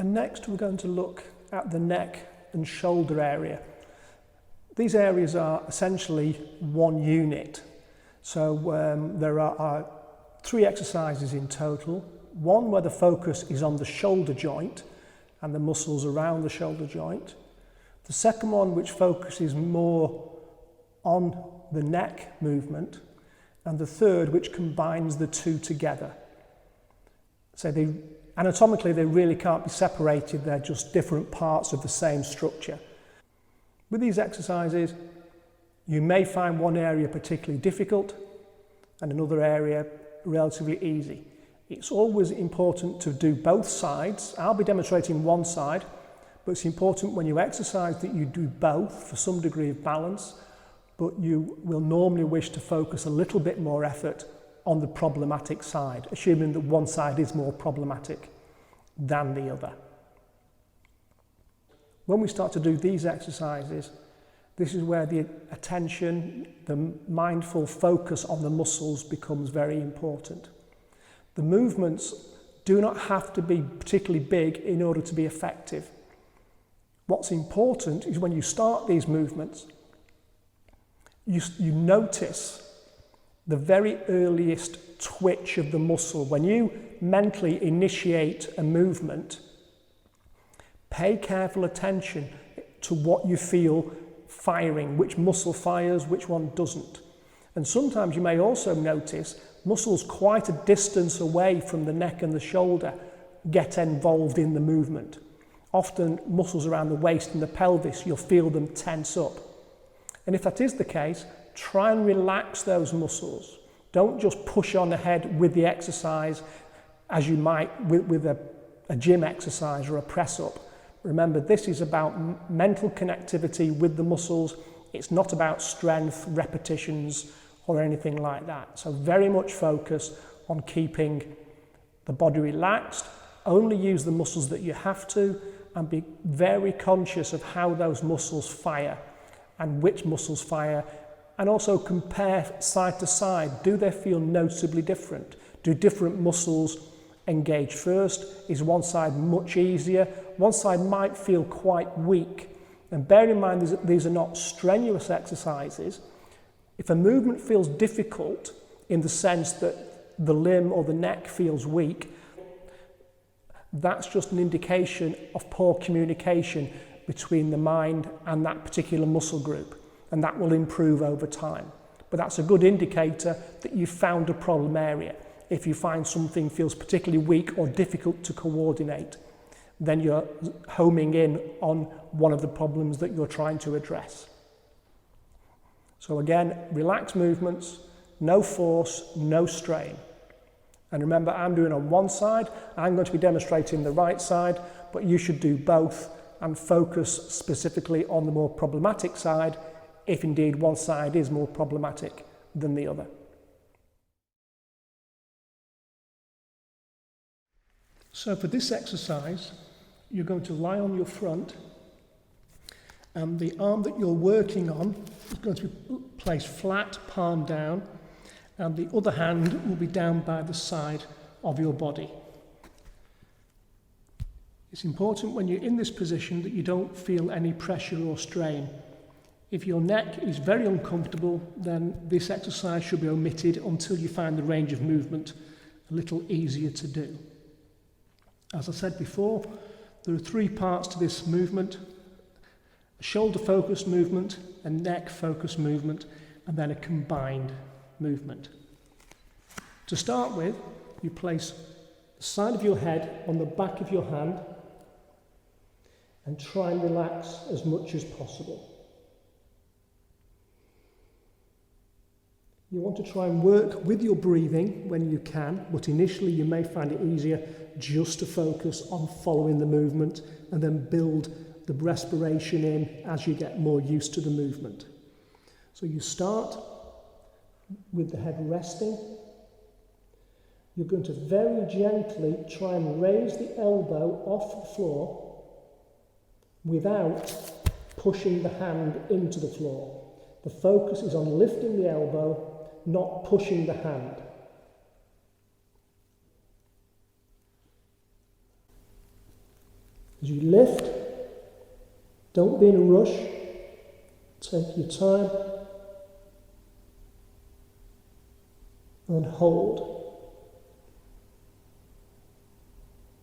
And next we're going to look at the neck and shoulder area. These areas are essentially one unit. So there are 3 exercises in total. One where the focus is on the shoulder joint and the muscles around the shoulder joint. The second one which focuses more on the neck movement. And the third which combines the two together. So anatomically they really can't be separated, they're just different parts of the same structure. With these exercises, you may find one area particularly difficult and another area relatively easy. It's always important to do both sides. I'll be demonstrating one side, but it's important when you exercise that you do both for some degree of balance, but you will normally wish to focus a little bit more effort on the problematic side, assuming that one side is more problematic than the other. When we start to do these exercises, this is where the attention, the mindful focus on the muscles becomes very important. The movements do not have to be particularly big in order to be effective. What's important is when you start these movements, you notice the very earliest twitch of the muscle. When you mentally initiate a movement, pay careful attention to what you feel firing, which muscle fires, which one doesn't. And sometimes you may also notice muscles quite a distance away from the neck and the shoulder get involved in the movement. Often muscles around the waist and the pelvis, you'll feel them tense up. And if that is the case, try and relax those muscles. Don't just push on ahead with the exercise as you might with a gym exercise or a press up. Remember, this is about mental connectivity with the muscles. It's not about strength, repetitions, or anything like that. So very much focus on keeping the body relaxed. Only use the muscles that you have to, and be very conscious of how those muscles fire and which muscles fire, and also compare side to side. Do they feel noticeably different? Do different muscles engage first? Is one side much easier? One side might feel quite weak. And bear in mind these are not strenuous exercises. If a movement feels difficult in the sense that the limb or the neck feels weak, that's just an indication of poor communication between the mind and that particular muscle group, and that will improve over time. But that's a good indicator that you've found a problem area. If you find something feels particularly weak or difficult to coordinate, then you're homing in on one of the problems that you're trying to address. So again, relaxed movements, no force, no strain. And remember, I'm doing on one side, I'm going to be demonstrating the right side, but you should do both and focus specifically on the more problematic side, if indeed one side is more problematic than the other. So for this exercise, you're going to lie on your front, and the arm that you're working on is going to be placed flat, palm down, and the other hand will be down by the side of your body. It's important when you're in this position that you don't feel any pressure or strain. If your neck is very uncomfortable, then this exercise should be omitted until you find the range of movement a little easier to do. As I said before, there are 3 parts to this movement: a shoulder-focused movement, a neck-focused movement, and then a combined movement. To start with, you place the side of your head on the back of your hand and try and relax as much as possible. You want to try and work with your breathing when you can, but initially you may find it easier just to focus on following the movement and then build the respiration in as you get more used to the movement. So you start with the head resting. You're going to very gently try and raise the elbow off the floor without pushing the hand into the floor. The focus is on lifting the elbow, not pushing the hand. As you lift, don't be in a rush, take your time and hold.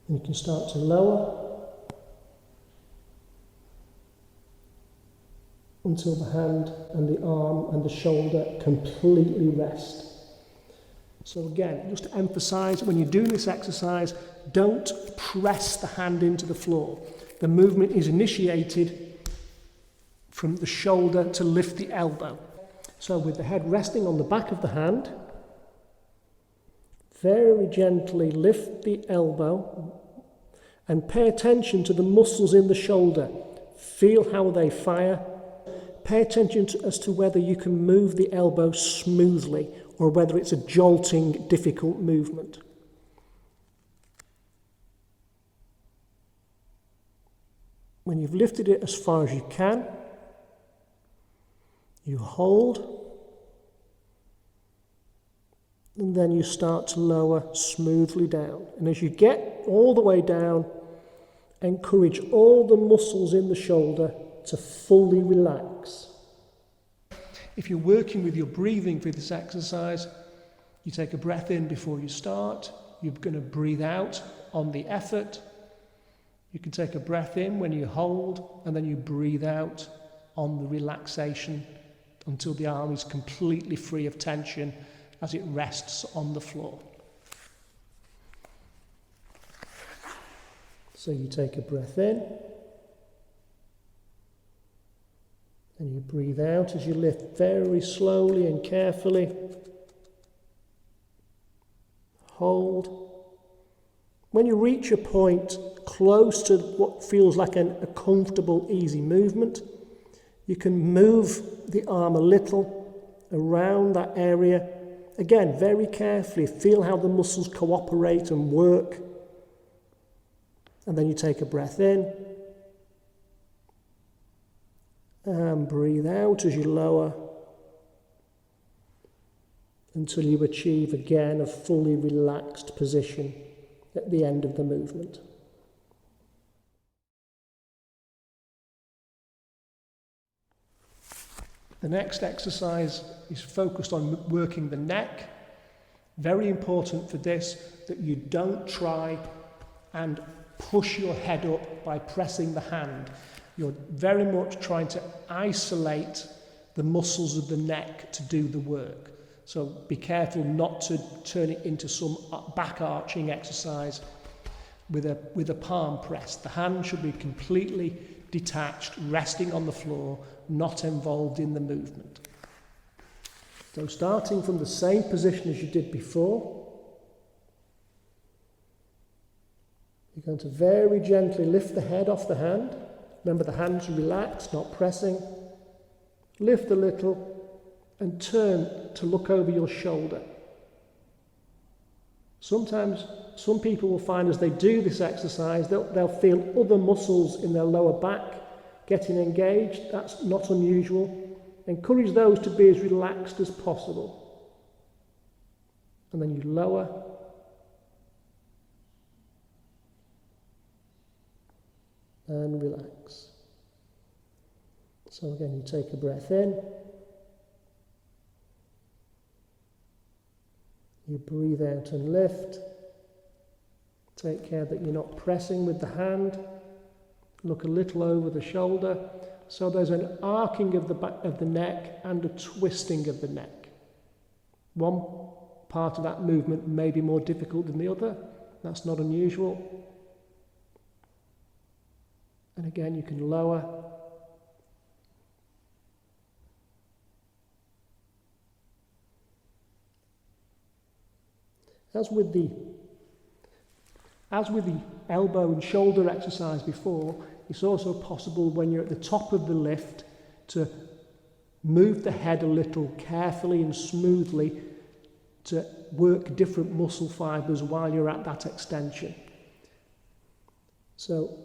And you can start to lower until the hand and the arm and the shoulder completely rest. So again, just to emphasize, when you're doing this exercise, don't press the hand into the floor. The movement is initiated from the shoulder to lift the elbow. So with the head resting on the back of the hand, very gently lift the elbow and pay attention to the muscles in the shoulder. Feel how they fire. Pay attention as to whether you can move the elbow smoothly or whether it's a jolting, difficult movement. When you've lifted it as far as you can, you hold, and then you start to lower smoothly down. And as you get all the way down, encourage all the muscles in the shoulder to fully relax. If you're working with your breathing for this exercise, you take a breath in before you start. You're going to breathe out on the effort. You can take a breath in when you hold, and then you breathe out on the relaxation until the arm is completely free of tension as it rests on the floor. So you take a breath in, and you breathe out as you lift very slowly and carefully. Hold. When you reach a point close to what feels like a comfortable, easy movement, you can move the arm a little around that area. Again, very carefully, feel how the muscles cooperate and work. And then you take a breath in. And breathe out as you lower until you achieve again a fully relaxed position at the end of the movement. The next exercise is focused on working the neck. Very important for this that you don't try and push your head up by pressing the hand. You're very much trying to isolate the muscles of the neck to do the work. So be careful not to turn it into some back arching exercise with a palm press. The hand should be completely detached, resting on the floor, not involved in the movement. So starting from the same position as you did before, you're going to very gently lift the head off the hand. Remember, the hands relaxed, not pressing. Lift a little and turn to look over your shoulder. Sometimes some people will find as they do this exercise, they'll feel other muscles in their lower back getting engaged. That's not unusual. Encourage those to be as relaxed as possible. And then you lower. And relax. So again, you take a breath in. You breathe out and lift. Take care that you're not pressing with the hand. Look a little over the shoulder. So there's an arcing of the back of the neck and a twisting of the neck. One part of that movement may be more difficult than the other. That's not unusual. And again, you can lower. As with the elbow and shoulder exercise before, it's also possible when you're at the top of the lift to move the head a little carefully and smoothly to work different muscle fibers while you're at that extension. So,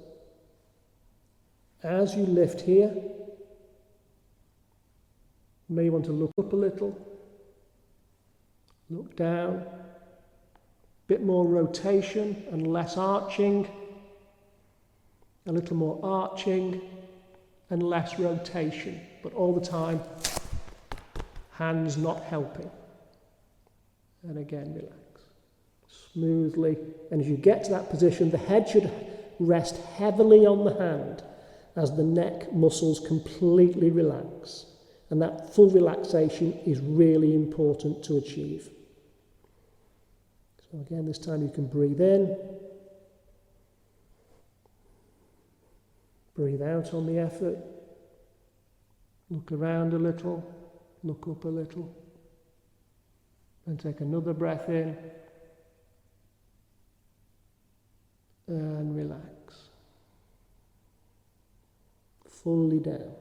as you lift here, you may want to look up a little, look down, bit more rotation and less arching, a little more arching and less rotation, but all the time, hands not helping. And again, relax. Smoothly. And as you get to that position, the head should rest heavily on the hand as the neck muscles completely relax. And that full relaxation is really important to achieve. So again, this time you can breathe in. Breathe out on the effort. Look around a little. Look up a little. And take another breath in. And relax. Fully down.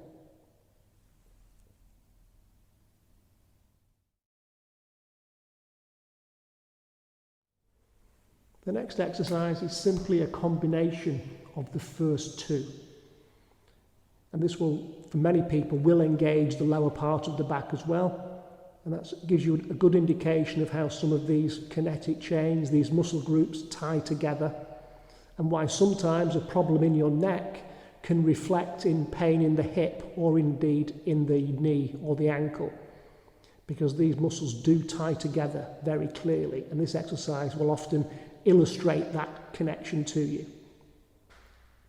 The next exercise is simply a combination of the first two. And this will, for many people, will engage the lower part of the back as well. And that gives you a good indication of how some of these kinetic chains, these muscle groups tie together, and why sometimes a problem in your neck can reflect in pain in the hip or indeed in the knee or the ankle, because these muscles do tie together very clearly, and this exercise will often illustrate that connection to you.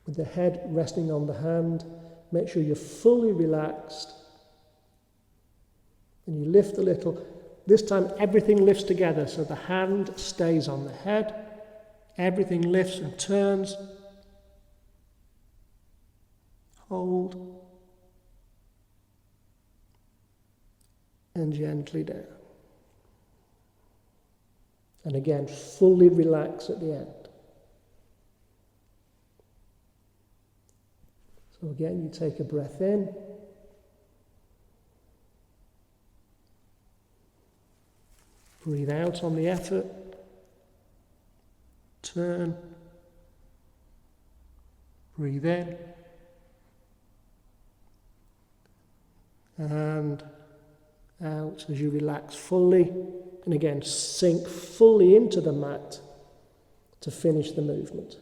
With the head resting on the hand, make sure you're fully relaxed, and you lift a little. This time everything lifts together, so the hand stays on the head, everything lifts and turns. Hold. And gently down. And again, fully relax at the end. So again, you take a breath in. Breathe out on the effort. Turn. Breathe in. And out as you relax fully. And again, sink fully into the mat to finish the movement.